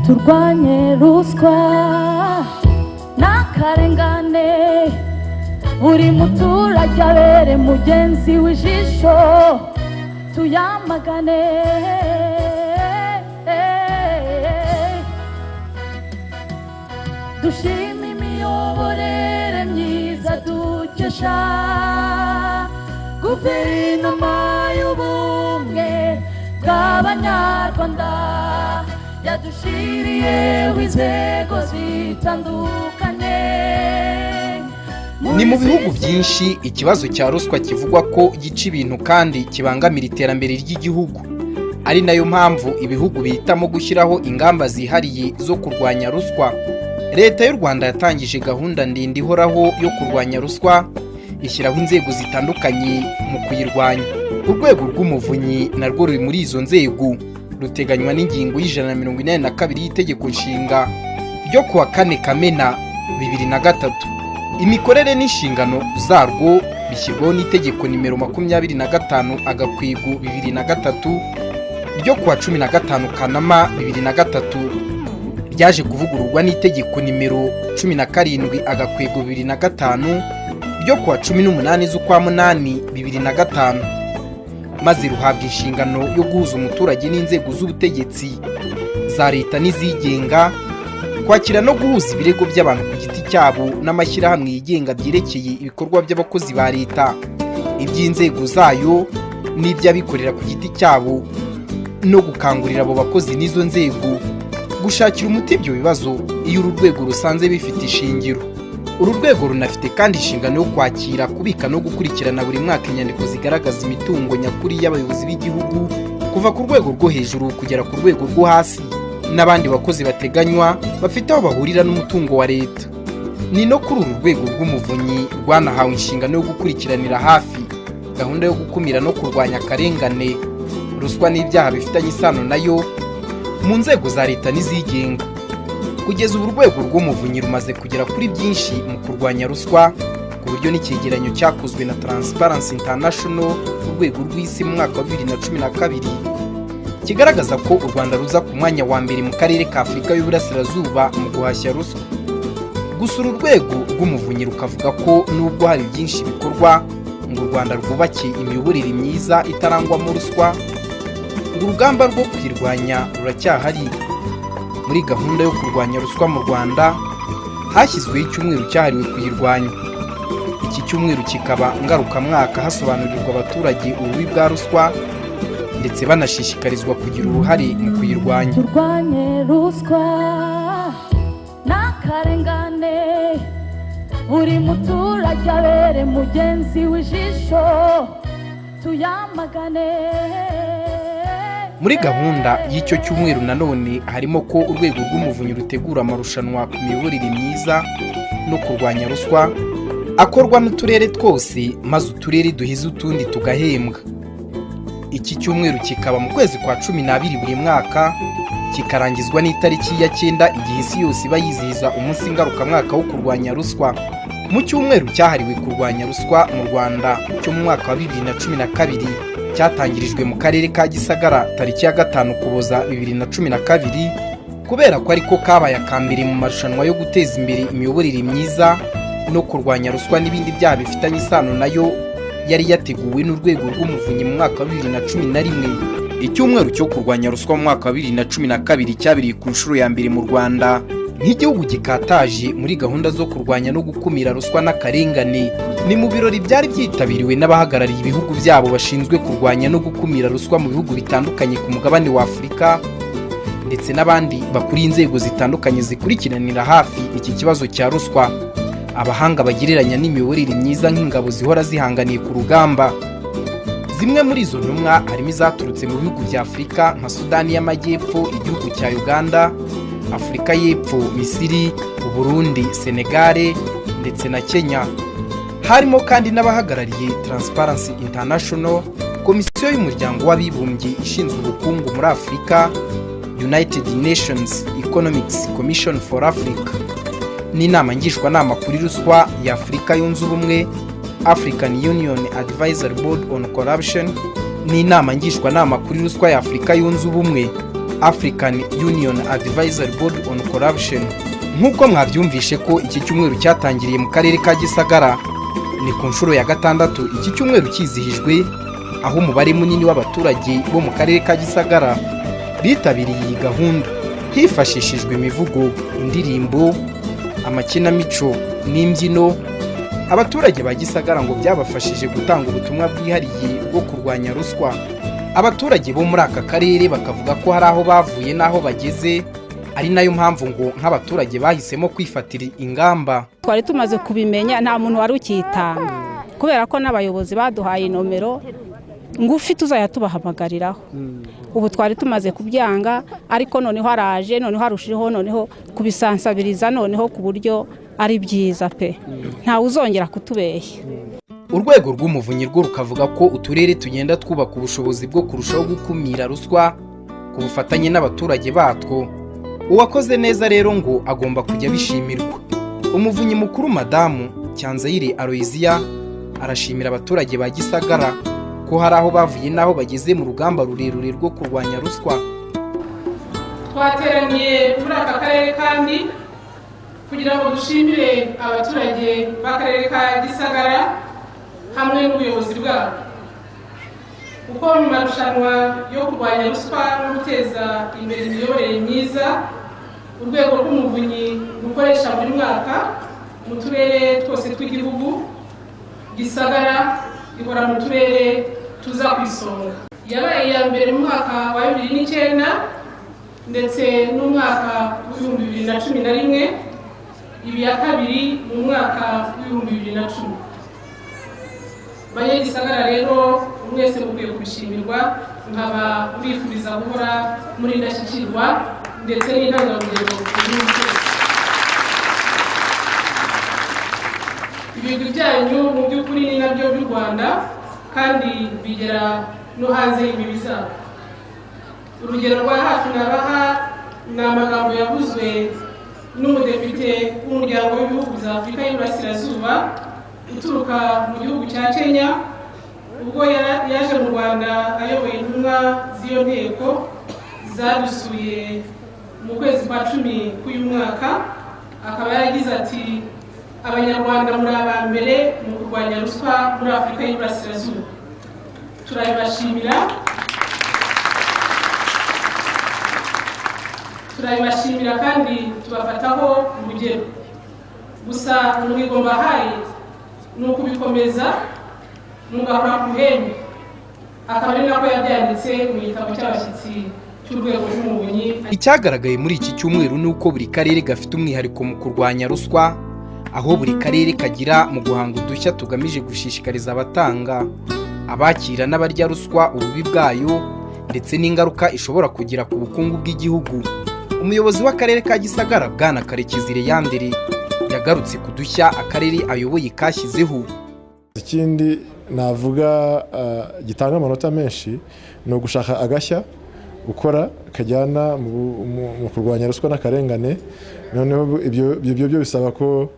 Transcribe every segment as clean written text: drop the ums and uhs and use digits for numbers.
turwanye ruswa n'akarengane, buri muturage abere mugenzi w'ijisho tuyamagane. Dushime imiyoborere myiza dukesha guverinoma y'ubumwe bw'abanyarwanda, yadushiriyeho inzego zitandukanye. Ni mu bihugu byinshi ikibazo cya ruswa kivugwa ko gica ibintu kandi kibangamira iterambere ry'igihugu, ari nayo mpamvu ibihugu bihitamo gushyiraho ingamba zihariye zo kurwanya ruswa. Leta y'u Rwanda yatangije gahunda ndende ihoraho yo kurwanya ruswa, ishyiraho inzego zitandukanye mu kuyirwanya. Urwego rw'umuvunyi narwo ruri muri izo nzego, ruteganywa n'ingingo y'182 y'itegeko nshinga ryo kuwa 4 Kamena 2003. Imikorere n'inshingano zarwo bishyirwaho n'itegeko nimero 25/2003 ryo kuwa 15 Kanama 2003, ryaje kuvugururwa n'itegeko nimero 17/2005 ryo kuwa 18 z'ukwa 8 2005, maze ruhabwa inshingano yo guhuza umuturage n'inzego z'ubutegetsi za leta n'izigenga, kwakira no guhuza ibirego by'abantu ku giti cyabo n'amashyirahamwe yigenga byerekeye ibikorwa by'abakozi ba leta, iby'inzego zayo n'iby'abikorera ku giti cyabo, no gukangurira abo bakozi n'izo nzego gushakira umuti ibyo bibazo iyo uru rwego rusanze bifite ishingiro. Uru rwego runafite kandi inshingano yo kwakira, kubika no gukurikirana buri mwaka inyandiko zigaragaza imitungo nyakuri y'abayobozi b'igihugu kuva ku rwego rwo hejuru kugera ku rwego rwo hasi, n'abandi bakozi bateganywa bafite aho bahurira n'umutungo wa leta. Ni no kuri uru rwego rw'umuvunyi rwanahawe inshingano yo gukurikiranira hafi gahunda yo gukumira no kurwanya akarengane, ruswa n'ibyaha bifitanye isano nayo mu nzego za leta n'izigenga. Kugeza ubu urwego rw'umuvunyi rumaze kugera kuri byinshi mu kurwanya ruswa, ku buryo n'icyegeranyo cyakozwe na Transparency International ku rwego rw'isi mu mwaka wa 2012 kigaragaza ko u Rwanda ruza ku mwanya wa mbere mu karere ka Afurika y'Uburasirazuba mu guhashya ruswa. Gusa uru rwego rw'umuvunyi rukavuga ko nubwo hari byinshi bikorwa ngo u Rwanda rwubake imiyoborere myiza itarangwamo ruswa, ngo urugamba rwo kwirwanya ruracyahari. Muri gahunda yo kurwanya ruswa mu Rwanda hashyizweho icyumweru cyahariwe kuyirwanya. Iki cyumweru kikaba ngarukamwaka hasobanurirwa abaturage ububi bwa ruswa ndetse banashishikarizwa kugira uruhare mu kuyirwanya. Turwanye ruswa n'akarengane, buri muturage abere mugenzi w'ijisho tuyamagane. Muri gahunda y'icyo cyumweru nanone harimo ko urwego rw'umuvunyi rutegura amarushanwa ku miyoborere myiza no kurwanya ruswa akorwa n'uturere twose, maze uturere duhize utundi tugahembwa. Iki cyumweru kikaba mu kwezi kwa 12 buri mwaka, kikarangizwa n'itariki ya 9 igihe isi yose iba yizihiza umunsi ngarukamwaka wo kurwanya ruswa. Mu cyumweru cyahariwe kurwanya ruswa mu Rwanda cyo mu mwaka wa 2012 cyatangirijwe mu karere ka Gisagara tariki ya 5 Ukuboza 2012, kubera ko ariko kabaye akambere mu marushanwa yo guteza imbere imiyoborere myiza no kurwanya ruswa n'ibindi byaha bifitanye isano nayo yari yateguwe n'urwego rw'umuvunyi mu mwaka wa 2011. Icyumweru cyo kurwanya ruswa mu mwaka wa 2012 cyabereye ku nshuro ya mbere mu Rwanda nk'igihugu gikataje muri gahunda zo kurwanya no gukumira ruswa n'akarengane. Ni mu birori byari byitabiriwe n'abahagarariye ibihugu byabo bashinzwe kurwanya no gukumira ruswa mu bihugu bitandukanye ku mugabane wa Afurika, ndetse n'abandi bakuriye inzego zitandukanye zikurikiranira hafi iki kibazo cya ruswa. Abahanga bagereranya n'imiyoborere myiza nk'ingabo zihora zihanganiye ku rugamba. Zimwe muri izo ntumwa harimo izaturutse mu bihugu bya Afurika nka Sudani y'Amajyepfo, igihugu cya Uganda, Afurika y'Epfo, Misiri, Burundi, Senegal ndetse na Kenya. Harimo kandi n'abahagarariye Transparency International, komisiyo y'umuryango w'abibumbye ishinzwe ubukungu muri Afurika, United Nations Economic Commission for Africa, n'inama ngishwanama kuri ruswa ya Afurika yunze ubumwe, African Union Advisory Board on Corruption, n'inama ngishwanama kuri ruswa ya Afurika yunze ubumwe, African Union Advisory Board on Corruption. Nk'uko mwabyumvishe ko iki cyumweru cyatangiriye mu karere ka Gisagara, ni ku nshuro ya gatandatu iki cyumweru kizihijwe, aho umubare munini w'abaturage bo mu karere ka Gisagara bitabiriye iyi gahunda hifashishijwe imivugo, indirimbo, amakinamico n'imbyino. Abaturage ba Gisagara ngo byabafashije gutanga ubutumwa bwihariye bwo kurwanya ruswa. Abaturage bo muri aka karere bakavuga ko hari aho bavuye n'aho bageze, ari nayo mpamvu ngo nk'abaturage bahisemo kwifatira ingamba. Twari tumaze kubimenya, nta muntu wari ukitanga kubera ko n'abayobozi baduhaye nomero ngufi tuzaya tubahamagariraho. Ubu twari tumaze kubyanga, ariko noneho haraje, noneho harushijeho, noneho kubisansabiriza, noneho ku buryo ari byiza pe, nta uzongera kutubeshya. Urwego rw'umuvunyi rwo rukavuga ko uturere tugenda twubaka ubushobozi bwo kurushaho gukumira ruswa ku bufatanye n'abaturage batwo. Uwakoze neza rero ngo agomba kujya bishimirwa. Umuvunyi mukuru Madamu Cyanzayire Aloysia arashimira abaturage ba Gisagara ko hari aho bavuye n'aho bageze mu rugamba rurerure rwo kurwanya ruswa. Twateraniye muri aka karere kandi kugira ngo dushimire abaturage b'akarere ka Gisagara hamwe n'ubuyobozi bwabo, uko mu marushanwa yo kurwanya ruswa no guteza imbere imiyoborere myiza urwego rw'umuvunyi rukoresha buri mwaka mu turere twose tw'igihugu, Gisagara ihora mu turere tuza ku isonga. Yabaye iya mbere mu mwaka wa 2009 ndetse n'umwaka wa 2011, ibi ya kabiri mu mwaka wa 2010. Banyagisagara rero mwese mukwiye kubishimirwa, nkaba mbifuriza guhora muri indashyikirwa ndetse n'intangarugero y'ubucuruzi. Ibigwi byanyu mu by'ukuri ni nabyo by'u Rwanda kandi bigera no hanze y'imbibi zabo. Urugero rwa hafi nabaha ni amagambo yavuzwe n'umudepite w'umuryango w'ibihugu bya Afurika y'Iburasirazuba uturuka mu gihugu cya Kenya, ubwo yaje mu Rwanda ayoboye intumwa z'iyo nteko zadusuye mu kwezi kwa 10 k'uyu mwaka. Akaba yaragize ati, Abanyarwanda muri aba mbere mu kurwanya ruswa muri Afurika y'Iburasirazuba. Turabibashimira kandi tubafataho urugero. Gusa umuhigo mbahaye ni ukubikomeza mugahora ku ihembe. Akaba ari nako yabyanditse mu gitabo cy'abashyitsi cy'urwego rw'umuvunyi. Icyagaragaye muri iki cyumweru ni uko buri karere gafite umwihariko mu kurwanya ruswa, aho buri karere kagira mu guhanga udushya tugamije gushishikariza abatanga, abakira n'abarya ruswa ububi bwayo ndetse n'ingaruka ishobora kugira ku bukungu bw'igihugu. Umuyobozi w'akarere ka Gisagara Bwana Karekezi Leandre yagarutse ku dushya akarere ayoboye kashyizeho. Ikindi navuga gitanga amanota menshi ni ugushaka agashya gukora kajyana mu kurwanya ruswa n'akarengane. Noneho ibyo byo bisaba ko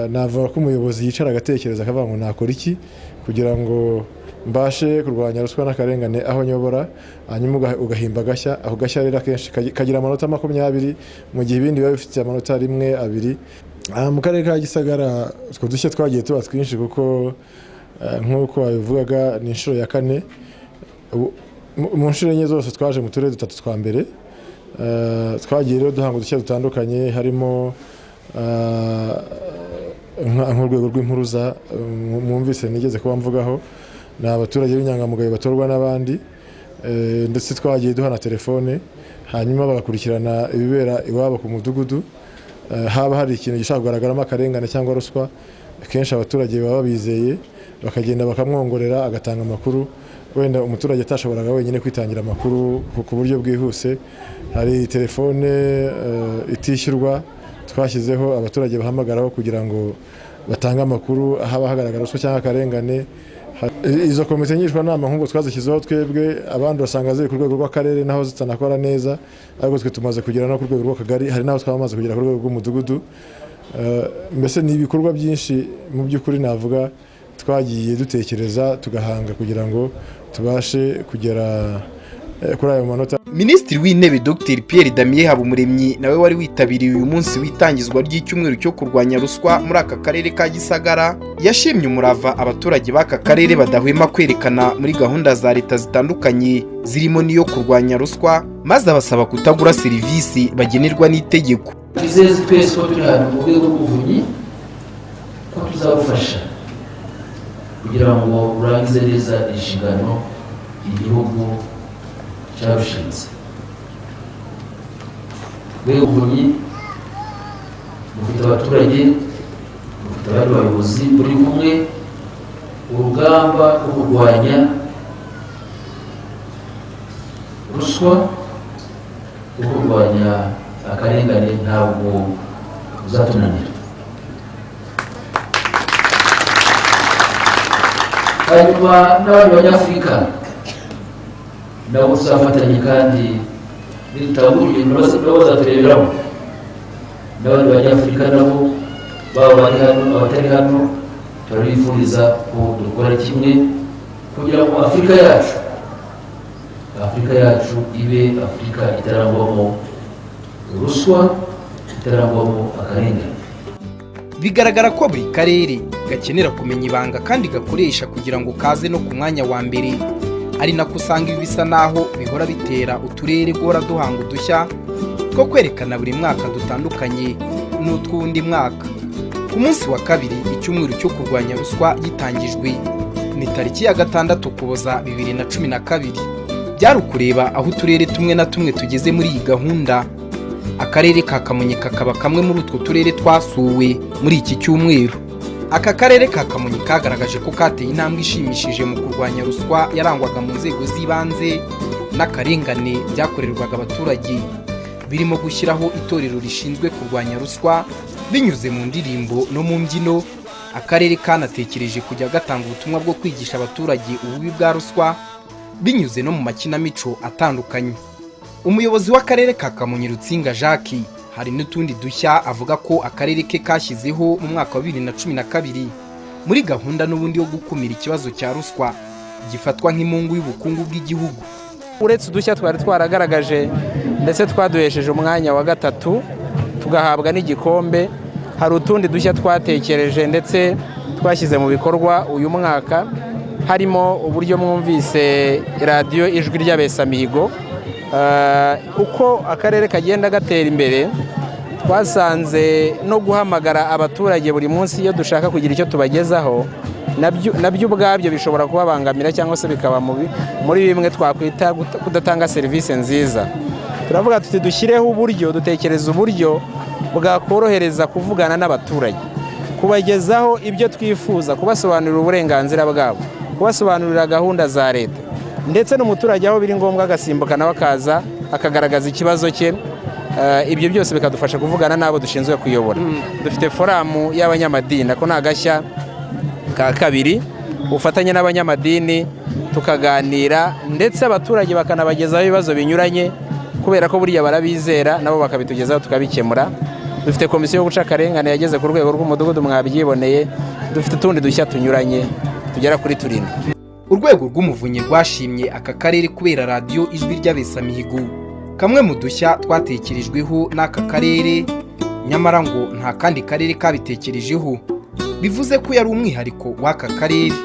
navuga ko umuyobozi yicara agatekereza akavuga ngo nakora iki kugira ngo mbashe kurwanya ruswa n'akarengane aho nyobora, hanyuma ugahimba agashya. Aho gashya rero akenshi kagira amanota 20 mu gihe ibindi biba bifite amanota 1, 2. Mu karere ka Gisagara utwo dushya twagiye tuba twinshi kuko nk'uko wabivugaga ni inshuro ya 4. Mu nshuro enye zose twaje mu turere 3 twa mbere. Twagiye rero duhanga udushya dutandukanye, harimo nk'urwego rw'impuruza mwumvise nigeze kuba mvugaho, ni abaturage b'inyangamugayo batorwa n'abandi, ndetse twagiye duhana telefone hanyuma bagakurikirana ibibera iwabo ku mudugudu. Haba hari ikintu gishaka kugaragaramo akarengane cyangwa ruswa, kenshi abaturage baba bizeye bakagenda bakamwongorera agatanga amakuru. Wenda umuturage atashoboraga wenyine kwitangira amakuru ku buryo bwihuse, hari telefone itishyurwa twashyizeho abaturage bahamagaraho kugira ngo batange amakuru haba hagaragara ruswa cyangwa akarengane. Izo komite ngishwanama nk'uko twazishyizeho twebwe, abandi basanga ziri ku rwego rw'akarere naho zitanakora neza, ariko twe tumaze kugera no ku rwego rw'akagari, hari naho twamaze kugera ku rwego rw'umudugudu. Mbese ni ibikorwa byinshi mu by'ukuri navuga twagiye dutekereza tugahanga kugira ngo tubashe kugera kuri ayo manota. Minisitiri w'Intebe Dr Pierre Damien Habumuremyi nawe wari witabiriye uyu munsi witangizwa ry'icyumweru cyo kurwanya ruswa muri aka karere ka Gisagara yashimye umurava abaturage b'aka karere badahwema kwerekana muri gahunda za leta zitandukanye zirimo niyo kurwanya ruswa, maze abasaba kutagura serivisi bagenerwa n'itegeko. Twizeze twese ko turi hano mu rwego rw'ubuvunyi ko tuzabufasha kugira ngo urangize neza inshingano igihugu cyarushinze. Rwego rw'ubuvunyi mufite abaturage, mufite abandi bayobozi, muri kumwe urugamba rwo kurwanya ruswa, rwo kurwanya akarengane ntabwo uzatunanira. Hanyuma n'abandi banyafurika nabo tuzafatanye kandi nitanguriye nabo bazatureberamo. N'abandi banyafurika nabo baba bari hano abatari hano turabifuriza ko dukora kimwe kugira ngo Afurika yacu ibe Afurika itarangwamo ruswa, itarangwamo akarengane. Bigaragara ko buri karere gakenera kumenya ibanga kandi gakoresha kugira ngo kaze no ku mwanya wa mbere, ari nako usanga ibi bisa naho bihora bitera uturere guhora duhanga udushya two kwerekana buri mwaka dutandukanye n'utw'undi mwaka. Ku munsi wa kabiri icyumweru cyo kurwanya ruswa gitangijwe ni tariki ya 6 Ukuboza 2012, byari ukureba aho uturere tumwe na tumwe tugeze muri iyi gahunda. Akarere ka Kamonyi kakaba kamwe muri utwo turere twasuwe muri iki cyumweru. Aka karere ka Kamonyi kagaragaje ko kateye intambwe ishimishije mu kurwanya ruswa yarangwaga mu nzego z'ibanze n'akarengane byakorerwaga abaturage, birimo gushyiraho itorero rishinzwe kurwanya ruswa binyuze mu ndirimbo no mu mbyino. Akarere kanatekereje kujya gatanga ubutumwa bwo kwigisha abaturage ububi bwa ruswa binyuze no mu makinamico atandukanye. Umuyobozi w'akarere ka Kamonyi Rutsinga Jacques hari n'utundi dushya avuga ko akarere ke kashyizeho mu mwaka wa 2012 muri gahunda n'ubundi yo gukumira ikibazo cya ruswa gifatwa nk'imungu y'ubukungu bw'igihugu. Uretse udushya twari twaragaragaje ndetse twaduhesheje umwanya wa 3 tugahabwa n'igikombe, hari utundi dushya twatekereje ndetse twashyize mu bikorwa uyu mwaka, harimo uburyo mwumvise radio Ijwi ry'Abesamihigo. Uko akarere kagenda gatera imbere twasanze no guhamagara abaturage buri munsi iyo dushaka kugira icyo tubagezaho nabyo ubwabyo bishobora kubabangamira cyangwa se bikaba muri bimwe twakwita kudatanga serivisi nziza. Turavuga tuti dushyireho uburyo, dutekereza uburyo bwakorohereza kuvugana n'abaturage, kubagezaho ibyo twifuza, kubasobanurira uburenganzira bwabo, kubasobanurira gahunda za leta, ndetse n'umuturage aho biri ngombwa agasimbuka nawe akaza akagaragaza ikibazo cye. Ibyo byose bikadufasha kuvugana n'abo dushinzwe kuyobora. Dufite foramu y'abanyamadini, ako ni agashya ka kabiri, ufatanye n'abanyamadini tukaganira ndetse abaturage bakanabagezaho ibibazo binyuranye, kubera ko buriya barabizera nabo bakabitugezaho tukabikemura. Dufite komisiyo yo guca akarengane yageze ku rwego rw'umudugudu, mwabyiboneye. Dufite utundi dushya tunyuranye tugera kuri 7. Urwego rw'umuvunyi rwashimye aka karere kubera radio Ijwi ry'Abesamihigo, kamwe mu dushya twatekerejweho n'aka karere, nyamara ngo nta kandi karere kabitekerejeho, bivuze ko yari umwihariko w'aka karere.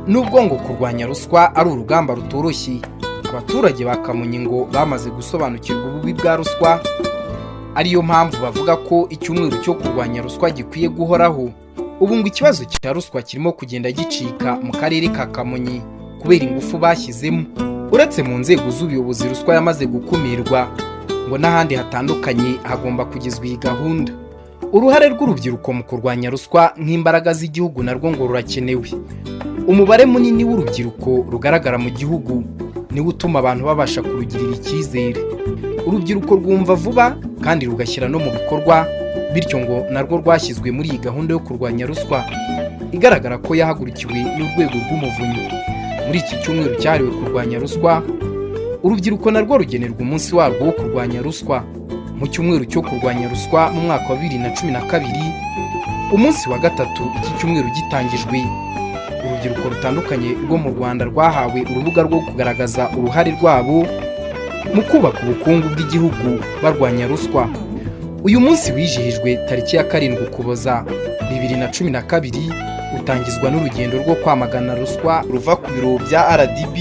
Nubwo ngo kurwanya ruswa ari urugamba rutoroshye, abaturage ba Kamonyi ngo bamaze gusobanukirwa ububi bwa ruswa, ariyo mpamvu bavuga ko icyumweru cyo kurwanya ruswa gikwiye guhoraho. Ubu ngo ikibazo cya ruswa kirimo kugenda gicika mu karere ka Kamonyi kubera ingufu bashyizemo. Uretse mu nzego z'ubuyobozi ruswa yamaze gukumirwa, ngo n'ahandi hatandukanye hagomba kugizwe iyi gahunda. Uruhare rw'urubyiruko mu kurwanya ruswa nk'imbaraga z'igihugu narwo ngo rurakenewe. Umubare munini w'urubyiruko rugaragara mu gihugu niwo utuma abantu babasha kurugirira icyizere. Urubyiruko rwumva vuba kandi rugashyira no mu bikorwa, bityo ngo narwo rwashyizwe muri iyi gahunda yo kurwanya ruswa igaragara ko yahagurukiwe n'urwego rw'umuvunyi. Muri iki cyumweru cyahariwe kurwanya ruswa, urubyiruko narwo rugenerwa umunsi warwo wo kurwanya ruswa. Mu cyumweru cyo kurwanya ruswa mu mwaka wa 2012, umunsi wa 3 iki cyumweru gitangijwe, urubyiruko rutandukanye rwo mu Rwanda rwahawe urubuga rwo kugaragaza uruhare rwabo mu kubaka ubukungu bw'igihugu barwanya ruswa. Uyu munsi wijihijwe tariki ya 7 Ukuboza 2012 utangizwa n'urugendo rwo kwamagana ruswa ruva ku biro bya RDB,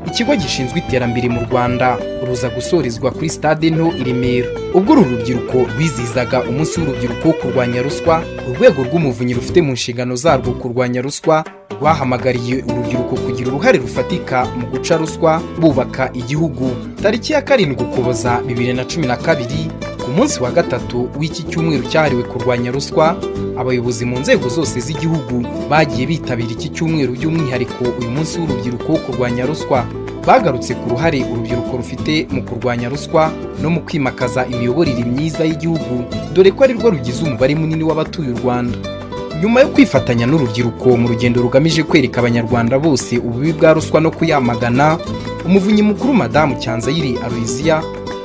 ikigo gishinzwe iterambere mu Rwanda, ruza gusorezwa kuri stade nto i Remera. Ubwo uru rubyiruko rwizizaga umunsi w'urubyiruko kurwanya ruswa, urwego rw'umuvunyi rufite mu nshingano zarwo kurwanya ruswa rwahamagariye urubyiruko kugira uruhare rufatika mu guca ruswa bubaka igihugu. Tariki ya 7 Ukuboza 2012 ku munsi wa gatatu w'iki cyumweru cyahariwe kurwanya ruswa, abayobozi mu nzego zose z'igihugu bagiye bitabira iki cyumweru by'umwihariko uyu munsi w'urubyiruko kurwanya ruswa. Bagarutse ku ruhare urubyiruko rufite mu kurwanya ruswa no mu kwimakaza imiyoborere myiza y'igihugu, dore ko ari rwo rugize umubare munini w'abatuye u Rwanda. Nyuma yo kwifatanya n'urubyiruko mu rugendo rugamije kwereka abanyarwanda bose ububi bwa ruswa no kuyamagana, umuvunyi mukuru Madamu Cyanzayire Aloysia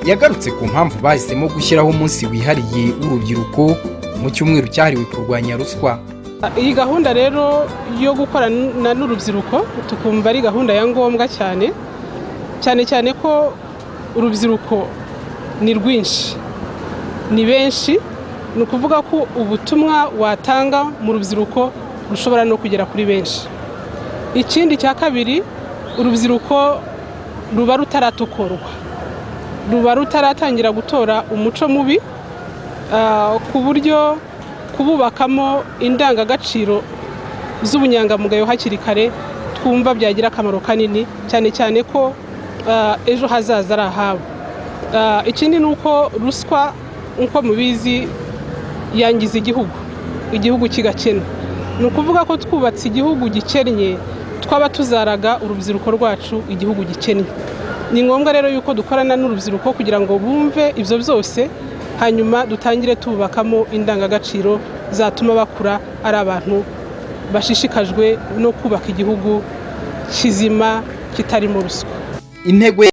yagarutse ku mpamvu bahisemo gushyiraho umunsi wihariye w'urubyiruko mu cyumweru cyahariwe kurwanya ruswa. Iyi gahunda rero yo gukorana n'urubyiruko tukumva ari gahunda ya ngombwa cyane cyane ko urubyiruko ni rwinshi, ni benshi. Ni ukuvuga ko ubutumwa watanga mu rubyiruko rushobora no kugera kuri benshi. Ikindi cya kabiri, urubyiruko ruba rutaratokorwa, ruba rutaratangira gutora umuco mubi, ku buryo kububakamo indangagaciro z'ubunyangamugayo hakiri kare twumva byagira akamaro kanini, cyane ko ejo hazaza ari ahabo. Ikindi ni uko ruswa nk'uko mubizi yangiza igihugu kigakena. Ni ukuvuga ko twubatse igihugu gikennye twaba tuzaraga urubyiruko rwacu igihugu gikennye. Ni ngombwa rero yuko dukorana n'urubyiruko kugira ngo bumve ibyo byose, hanyuma dutangire tubakamo indangagaciro zatuma bakura ari abantu bashishikajwe no kubaka igihugu kizima kitarimo ruswa. Intego